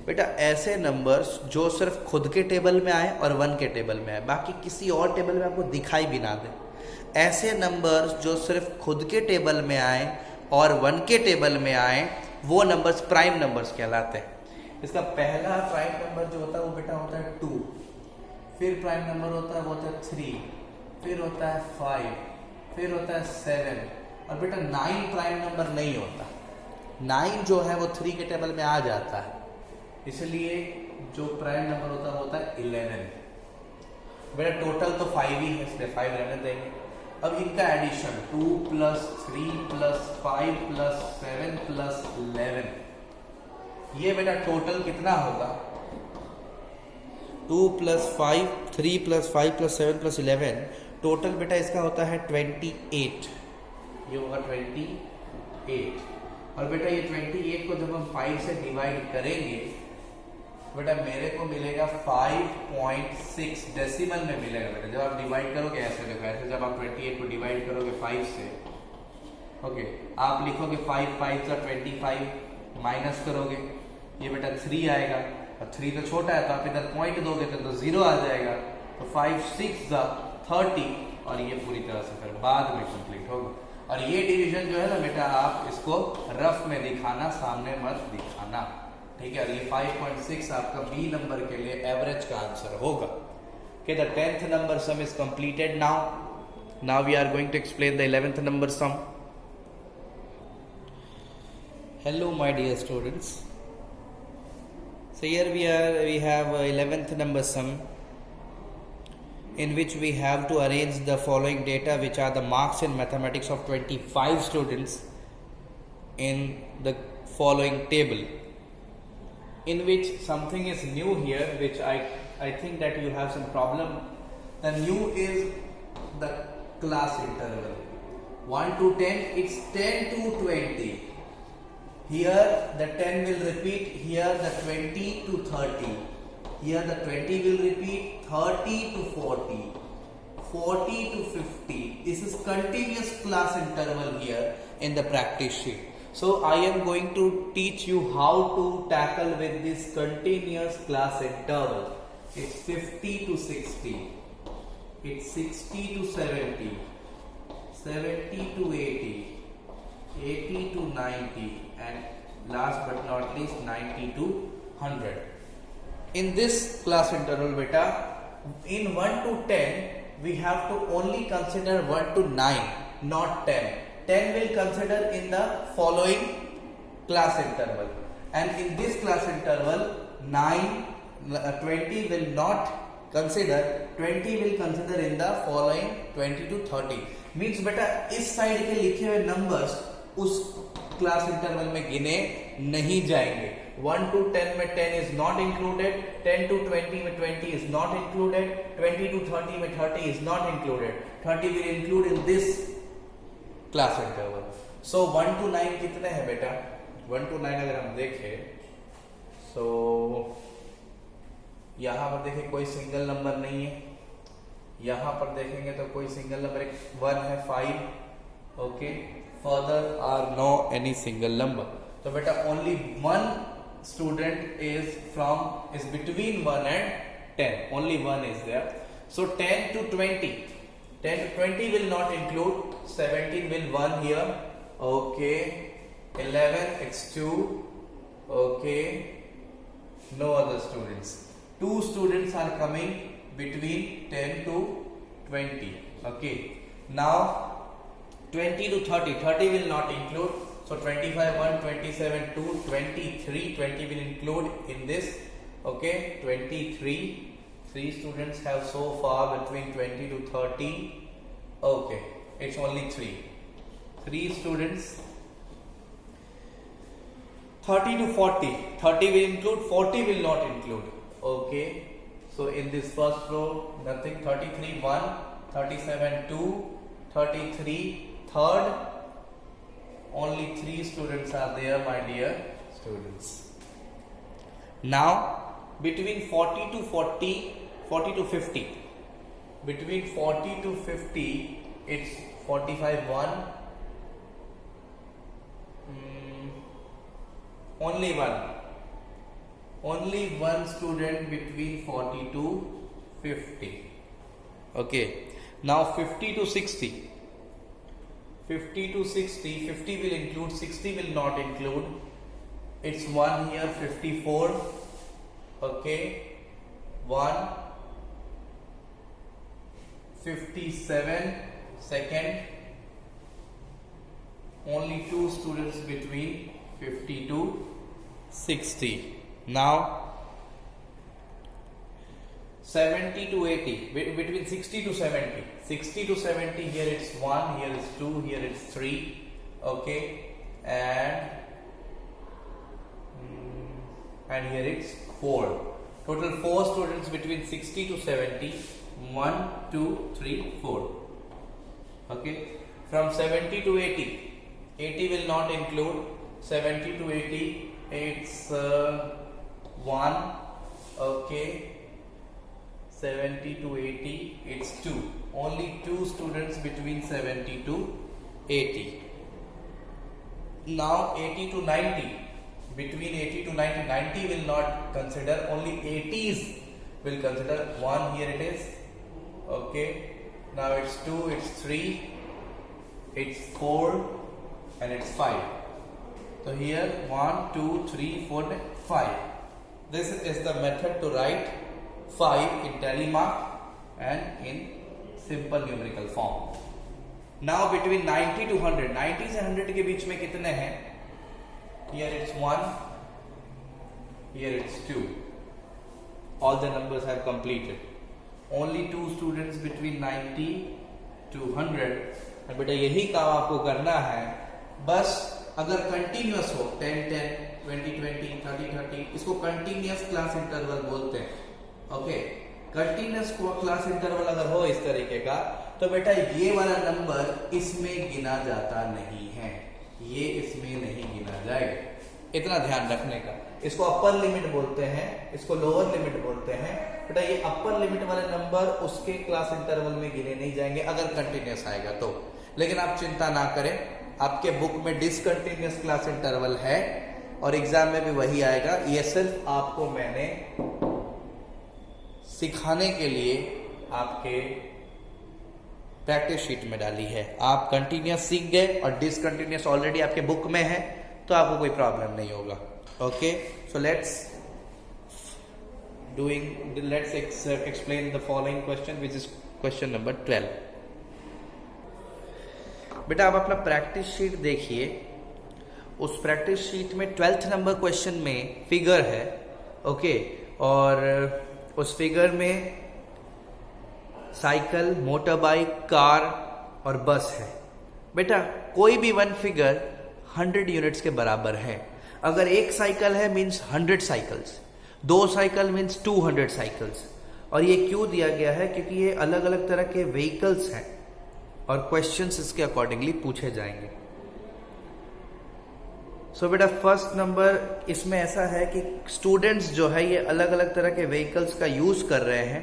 बेटा? ऐसे नंबर्स जो सिर्फ खुद के टेबल में आए और 1 के टेबल में आए, बाकी किसी और टेबल में आपको दिखाई भी ना दे. ऐसे नंबर्स जो सिर्फ खुद के टेबल में आए और 1 के टेबल में आए, वो नंबर्स प्राइम नंबर्स कहलाते हैं. इसका पहला प्राइम नंबर जो होता है वो बेटा होता है 2. फिर प्राइम नंबर होता है वो होता है 3. फिर होता है 5. फिर होता है 7. और बेटा 9 प्राइम नंबर नहीं होता. 9 जो है वो 3 के टेबल में आ जाता है, इसलिए जो प्राइम नंबर होता है वो होता है 11. बेटा टोटल तो 5 ही है, इसलिए 5 रहने देंगे. अब इनका एडिशन 2 + 3 + 5 + 7 + 11, ये बेटा टोटल कितना होगा? 2 + 5, 3 + 5 + 7 + 11, टोटल बेटा इसका होता है 28. ये होगा 28. और बेटा ये 28 को जब हम 5 से डिवाइड करेंगे बेटा मेरे को मिलेगा 5.6 डेसिमल में मिलेगा. बेटा जब आप डिवाइड करोगे ऐसे देखो, ऐसे जब आप 28 को डिवाइड करोगे 5 से, ओके, आप लिखोगे 5 5 + 25, माइनस करोगे, ये बेटा 3 आएगा. और 3 तो छोटा है तो आप इधर पॉइंट दोगे तो 0 आ जाएगा. तो 5 6 30, और ये पूरी तरह से फिर बाद में कंप्लीट होगा. और ये डिवीजन जो है ना बेटा, आप इसको रफ में दिखाना, सामने मत दिखाना, ठीक है. और ये 5.6 आपका बी नंबर के लिए एवरेज का आंसर होगा. Okay, the 10th number sum is completed now. Now we are going to explain the 11th number sum. Hello my dear students. So here we have 11th number sum, in which we have to arrange the following data, which are the marks in mathematics of 25 students in the following table, in which something is new here, which I think that you have some problem. The new is the class interval 1 to 10. It's 10 to 20. Here the 10 will repeat, here the 20 to 30, here the 20 will repeat, 30 to 40, 40 to 50. This is continuous class interval here in the practice sheet. So I am going to teach you how to tackle with this continuous class interval. It's 50 to 60, it's 60 to 70, 70 to 80, 80 to 90, and last but not least 90 to 100. In this class interval beta, in 1 to 10 we have to only consider 1 to 9, not 10. 10 will consider in the following class interval, and in this class interval 20 will not consider. 20 will consider in the following 20 to 30. Means बेटा इस side के लिखे हुए numbers उस class interval में गिने नहीं जाएंगे. 1 to 10 में 10 is not included, 10 to 20 में 20 is not included, 20 to 30 में 30 is not included. 30 will include in this class interval. So 1 to 9 कितने हैं बेटा? 1 to 9 अगर हम देखें, सो यहां पर देखें कोई सिंगल नंबर नहीं है. यहां पर देखेंगे तो कोई सिंगल नंबर 1 है, 5. Okay, further are no any single number. तो बेटा only one student is between 1 and 10. Only one is there. So 10 to 20, 10 to 20 will not include. 17 will 1 here. Okay. 11 it's 2. Okay. No other students. 2 students are coming between 10 to 20. Okay. Now 20 to 30. 30 will not include. So 25 1, 27 2, 23. 20 will include in this. Okay. 23. 3 students have so far between 20 to 30. Okay, it's only 3. 3 students. 30 to 40. 30 will include, 40 will not include. Okay, so in this first row, nothing. 33 1, 37 2, 33 third. Only 3 students are there, my dear students. Now, between 40 to 40, 40 to 50. Between 40 to 50, it's 45 1, only one student between 40 to 50. Okay, now 50 to 60. 50 to 60, 50 will include, 60 will not include. It's 1 here, 54. Okay, 1, 57 second. Only 2 students between 50 to 60. Now 70 to 80, between 60 to 70. 60 to 70, here it's 1, here it's 2, here it's 3. Okay, and here it's 4. Total 4 students between 60 to 70. 1, 2, 3, 4. Okay, from 70 to 80. 80 will not include. 70 to 80, it's 1. Okay, 70 to 80, it's 2. Only 2 students between 70 to 80. Now 80 to 90. Between 80 to 90, 90 will not consider. Only 80s will consider. 1, here it is. Okay, now it's 2, it's 3, it's 4, and it's 5. So here 1, 2, 3, 4, 5. This is the method to write 5 in telemark and in simple numerical form. Now between 90 to 100, 90 से 100 के बीच में कितने हैं? Here it's 1, here it's 2. All the numbers are completed. Only 2 students between 90 to 100. और बेटा यही काम आपको करना है. बस अगर कंटिन्यूअस हो 10 10, 20 20, 30 30, इसको कंटिन्यूअस क्लास इंटरवल बोलते हैं. ओके, कंटिन्यूअस क्लास इंटरवल अगर हो इस तरीके का, तो बेटा ये वाला नंबर इसमें गिना जाता नहीं है, ये इसमें नहीं गिना जाएगा. इतना ध्यान रखने का. इसको अपर लिमिट बोलते हैं, इसको लोअर लिमिट बोलते हैं. बेटा ये अपर लिमिट वाले नंबर उसके क्लास इंटरवल में गिने नहीं जाएंगे अगर कंटिन्यूअस आएगा तो. लेकिन आप चिंता ना करें, आपके बुक में डिसकंटिन्यूअस क्लास इंटरवल है और एग्जाम में भी वही आएगा. ये सिर्फ आपको मैंने सिखाने के लिए आपके प्रैक्टिस शीट में डाली है. आप कंटिन्यूअस सीख गए और डिसकंटिन्यूअस ऑलरेडी आपके बुक में है, तो आपको कोई प्रॉब्लम नहीं होगा. Okay, so let's explain the following question, which is question number 12. बेटा आप अपना प्रैक्टिस शीट देखिए. उस प्रैक्टिस शीट में 12th नंबर क्वेश्चन में फिगर है. ओके, और उस फिगर में साइकिल, मोटर बाइक, कार और बस है. बेटा कोई भी वन फिगर 100 यूनिट्स के बराबर है. अगर एक साइकिल है means 100 cycles, 2 cycle means 200 cycles. और ये क्यों दिया गया है? क्योंकि ये अलग अलग तरह के व्हीकल्स हैं और क्वेश्चंस इसके अकॉर्डिंगली पूछे जाएंगे. सो बेटा फर्स्ट नंबर इसमें ऐसा है कि स्टूडेंट्स जो है ये अलग अलग तरह के व्हीकल्स का यूज कर रहे हैं.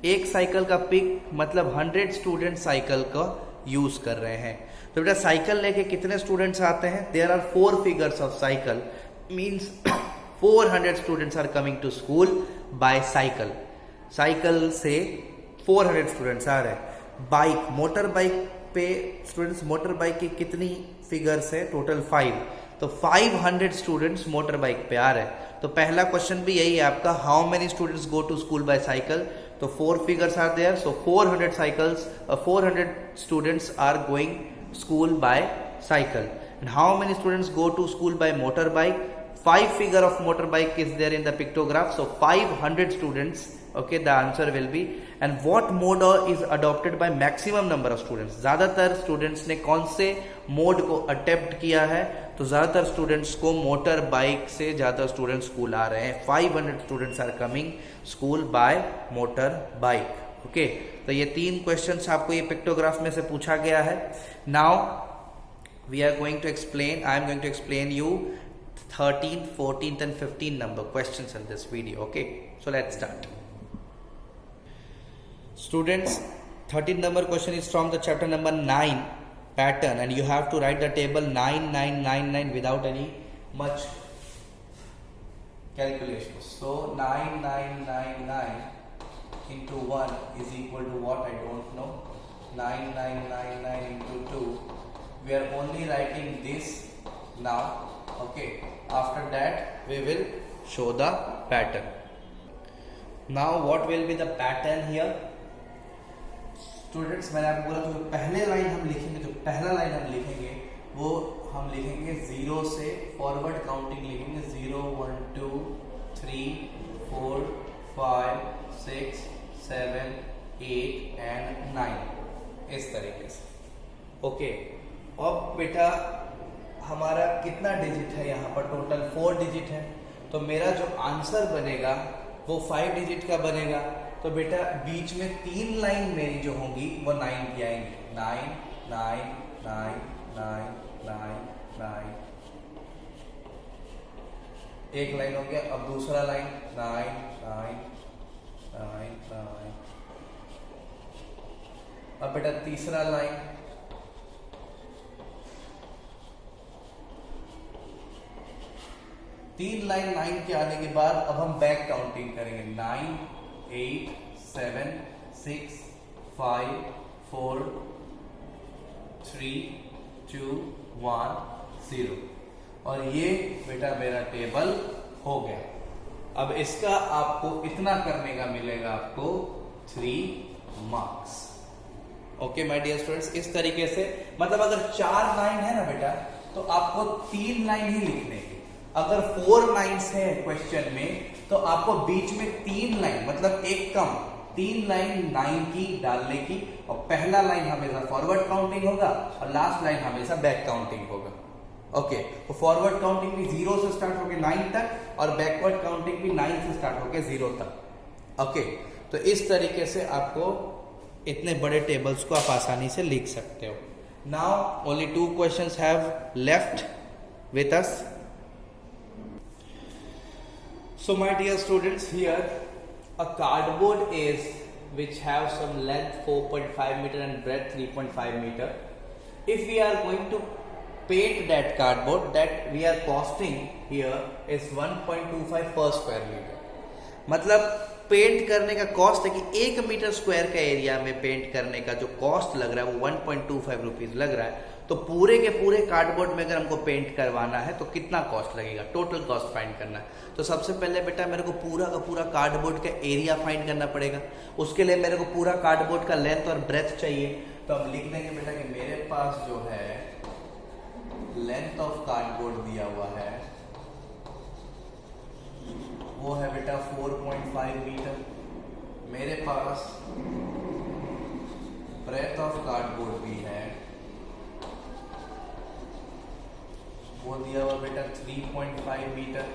एक साइकिल का पिक मतलब 100 स्टूडेंट साइकिल का यूज कर रहे हैं. तो बेटा साइकिल लेके कितने स्टूडेंट्स आते हैं? There are 4 figures of cycle, means 400 students are coming to school by cycle. Cycle से 400 स्टूडेंट्स आ रहे हैं. बाइक, मोटर बाइक पे स्टूडेंट्स, मोटर बाइक की कितनी फिगर्स है? टोटल 5. तो 500 स्टूडेंट्स मोटर बाइक पे आ रहे हैं. तो पहला क्वेश्चन भी यही है आपका, how many students go to school by cycle? तो 4 figures are there, so 400 cycles, 400 students are going school by cycle. And how many students go to school by motorbike? 5 figure of motorbike is there in the pictograph, so 500 students. Okay, the answer will be. And what mode is adopted by maximum number of students? ज्यादातर students ने कौन से mode को attempt किया है? तो ज्यादातर students को मोटर बाइक से ज्यादा स्टूडेंट्स स्कूल आ रहे हैं. 500 students are coming school by motor bike. Okay, तो ये 3 क्वेश्चंस आपको ये पिक्टोग्राफ में से पूछा गया है. Now we are going to explain, I am going to explain you 13th, 14th and 15th number questions in this video. Okay, so let's start. Students, 13th number question is from the chapter number 9, pattern, and you have to write the table 9999 without any much calculation. So 9999 into 1 is equal to what? I don't know. 9999 into 2. We are only writing this now. Okay. After that we will show the pattern. Now what will be the pattern here? Students, मैंने आपको बोला जो पहले line हम लिखेंगे, जो पहला line हम लिखेंगे वो हम लिखेंगे 0 से फॉरवर्ड काउंटिंग लिखेंगे 0 1 2 3 4 5 6 7 8 एंड 9 इस तरीके से. ओके. अब बेटा हमारा कितना डिजिट है यहाँ पर? टोटल 4 डिजिट है. तो मेरा जो आंसर बनेगा वो 5 डिजिट का बनेगा. तो बेटा बीच में 3 लाइन मेरी जो होंगी वो 9 की आएंगी. 9 9 9 9 9 9. एक लाइन हो गया. अब दूसरा लाइन 9 9 9 9. अब बेटा तीसरा लाइन 3 लाइन 9 के आने के बाद अब हम बैक काउंटिंग करेंगे. 9 8 7 6 5 4 3 2 1 0. और ये बेटा मेरा टेबल हो गया. अब इसका आपको इतना करने का मिलेगा आपको 3 marks. Okay my dear students, इस तरीके से मतलब अगर 4 लाइन है ना बेटा तो आपको 3 लाइन ही लिखने की. अगर 4 लाइन्स है क्वेश्चन में तो आपको बीच में 3 लाइन मतलब एक कम 3 लाइन 9 की डालने की. और पहला लाइन हमेशा फॉरवर्ड काउंटिंग होगा और लास्ट लाइन हमेशा बैक काउंटिंग होगा. ओके. तो फॉरवर्ड काउंटिंग भी 0 से स्टार्ट होकर 9 तक और बैकवर्ड काउंटिंग भी 9 से स्टार्ट होकर 0 तक. ओके. तो इस तरीके से आपको इतने बड़े टेबल्स को आप आसानी से लिख सकते हो. Now only 2 questions have left with us. So my dear students, here a cardboard is which have some length 4.5 meter and breadth 3.5 meter. If we are going to paint that cardboard, that we are costing here is 1.25 per square meter. मतलब paint करने का cost है कि 1 metre square का area में paint करने का जो कॉस्ट लग रहा है वो 1.25 रुपीज लग रहा है. तो पूरे के पूरे कार्डबोर्ड में अगर हमको पेंट करवाना है तो कितना कॉस्ट लगेगा? टोटल कॉस्ट फाइंड करना है. तो सबसे पहले बेटा मेरे को पूरा का पूरा कार्डबोर्ड का एरिया फाइंड करना पड़ेगा. उसके लिए मेरे को पूरा कार्डबोर्ड का लेंथ और ब्रेथ चाहिए. तो हम लिख देंगे बेटा कि मेरे पास जो है लेंथ ऑफ कार्डबोर्ड दिया हुआ है वो है बेटा 4.5 मीटर. मेरे पास ब्रेथ ऑफ कार्डबोर्ड भी है वो दिया हुआ बेटा 3.5 metre.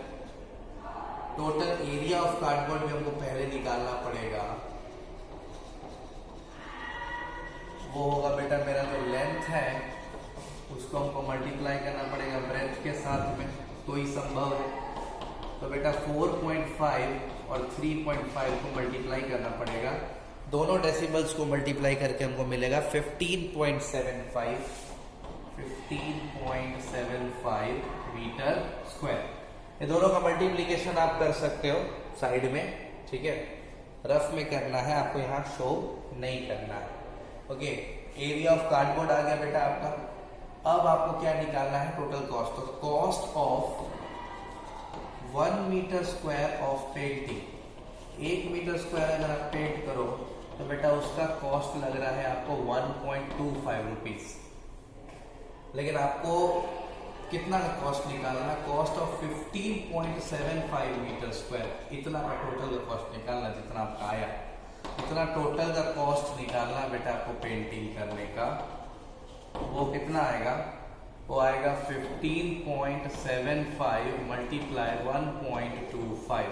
Total area of cardboard भी हमको पहले निकालना पड़ेगा. वो होगा बेटा मेरा जो लेंथ है उसको हमको मल्टीप्लाई करना पड़ेगा ब्रेथ के साथ में तो ही संभव है. तो बेटा 4.5 और 3.5 को मल्टीप्लाई करना पड़ेगा. दोनों डेसिमल्स को मल्टीप्लाई करके हमको मिलेगा 15.75 मीटर स्क्वायर. ये दोनों का मल्टीप्लीकेशन आप कर सकते हो साइड में. ठीक है, रफ में करना है आपको, यहाँ शो नहीं करना है. ओके. एरिया ऑफ कार्डबोर्ड आ गया बेटा आपका. अब आपको क्या निकालना है? Total cost. तो cost of 1 metre square of painting. 1 metre square अगर आप पेंट करो तो बेटा उसका कॉस्ट लग रहा है आपको 1.25 रुपीज. लेकिन आपको कितना का कॉस्ट निकालना? Cost of 15.75 metre square. इतना का टोटल का कॉस्ट निकालना जितना आपका आया. इतना टोटल का कॉस्ट निकालना बेटा आपको पेंटिंग करने का. वो कितना आएगा? वो आएगा 15.75 मल्टीप्लाई 1.25.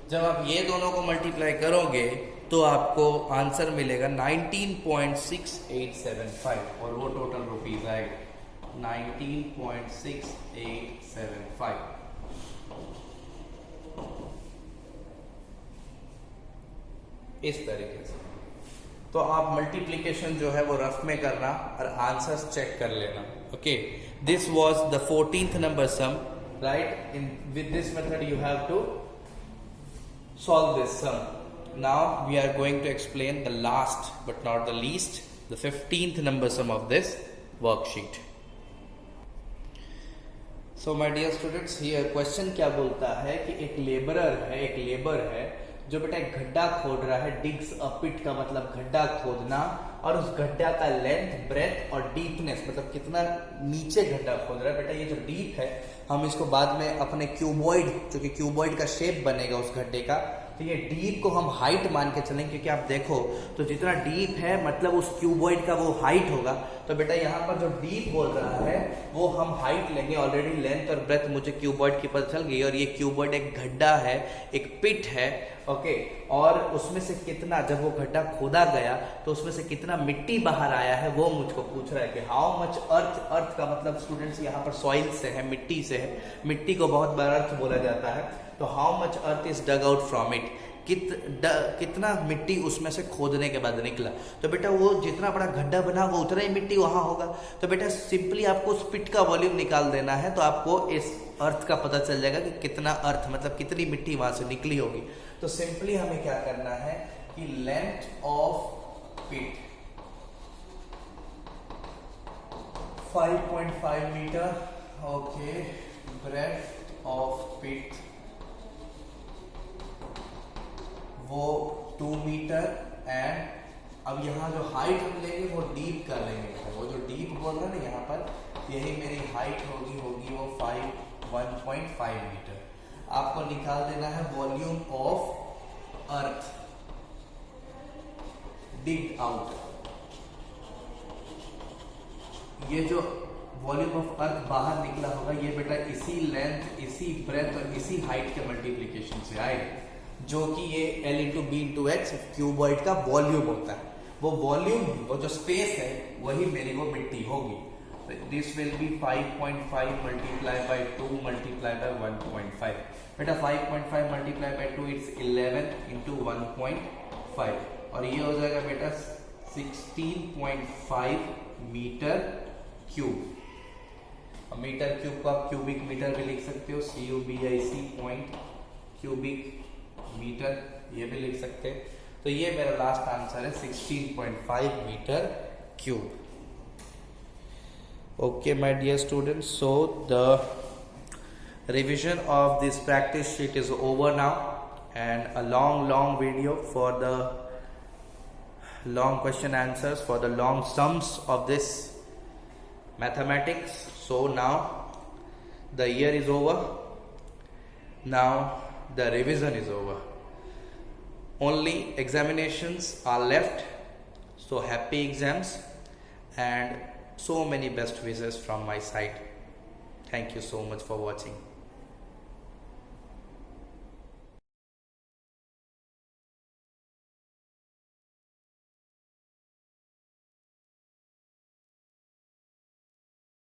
जब आप ये दोनों को मल्टीप्लाई करोगे तो आपको आंसर मिलेगा 19.6875 और वो टोटल रुपीज आएगा 19.6875. इस तरीके से. तो आप मल्टीप्लिकेशन जो है वो रफ में करना और आंसर्स चेक कर लेना. Okay. This was the 14th number sum. right? With this method you have to solve this sum. Now we are going to explain the last but not the least, the 15th number sum of this worksheet. So my dear students, here question क्या बोलता है कि एक labour है जो बेटा एक गड्ढा खोद रहा है. डिग्स अ पिट का मतलब गड्ढा खोदना, और उस गड्ढा का लेंथ, ब्रेथ और डीपनेस मतलब कितना नीचे गड्ढा खोद रहा है. बेटा ये जो डीप है हम इसको बाद में अपने क्यूबॉइड, जो कि क्यूबॉइड का शेप बनेगा उस गड्ढे का, तो ये डीप को हम हाइट मान के चलेंगे, क्योंकि आप देखो तो जितना डीप है मतलब उस क्यूबॉइड का वो हाइट होगा. तो बेटा यहाँ पर जो डीप बोल रहा है वो हम हाइट लेंगे. ऑलरेडी लेंथ और ब्रेथ मुझे क्यूबॉइड की पता चल गई, और ये क्यूबॉइड एक गड्ढा है, एक पिट है, ओके. और उसमें से कितना, जब वो गड्ढा खोदा गया तो उसमें से कितना मिट्टी बाहर आया है वो मुझको पूछ रहा है कि हाउ मच अर्थ. अर्थ का मतलब स्टूडेंट्स यहाँ पर सॉइल से है, मिट्टी से है. मिट्टी को बहुत बार अर्थ बोला जाता है. तो how much earth is dug out from it, कितना मिट्टी उसमें से खोदने के बाद निकला. तो बेटा वो जितना बड़ा गड्ढा बना वो उतना ही मिट्टी वहां होगा. तो बेटा सिंपली आपको उस पिट का वॉल्यूम निकाल देना है, तो आपको इस अर्थ का पता चल जाएगा कि कितना अर्थ मतलब कितनी मिट्टी वहां से निकली होगी. तो सिंपली हमें क्या करना है कि length of pit 5.5 metre, okay. Breadth of pit वो 2 मीटर, एंड अब यहाँ जो हाइट हम लेंगे वो डीप का लेंगे. वो जो डीप बोल रहा है ना यहाँ पर, यही मेरी हाइट होगी वो 1.5 मीटर. आपको निकाल देना है volume of earth dig out. ये जो वॉल्यूम ऑफ अर्थ बाहर निकला होगा ये बेटा इसी लेंथ, इसी ब्रेथ और इसी हाइट के मल्टीप्लीकेशन से आएगा, जो कि ये L into B into H cuboid का वॉल्यूम होता है. वो वॉल्यूम, वो जो स्पेस है वही मेरी वो मिट्टी होगी. This will be 5.5 multiply by 2 multiply by 1.5. बेटा 5.5 मल्टीप्लाई बाय 2 इट्स 11 इंटू 1.5, और ये हो जाएगा बेटा 16.5 मीटर क्यूब. मीटर क्यूब को आप क्यूबिक मीटर भी लिख सकते हो, CUBIC पॉइंट क्यूबिक मीटर, ये भी लिख सकते हैं. तो ये मेरा लास्ट आंसर है 16.5 metre cube. Okay my dear students, so the revision of this practice sheet is over now, and a long video for the long question answers, for the long sums of this mathematics. So now the year is over, now the revision is over, only examinations are left. So happy exams and so many best wishes from my side. Thank you so much for watching.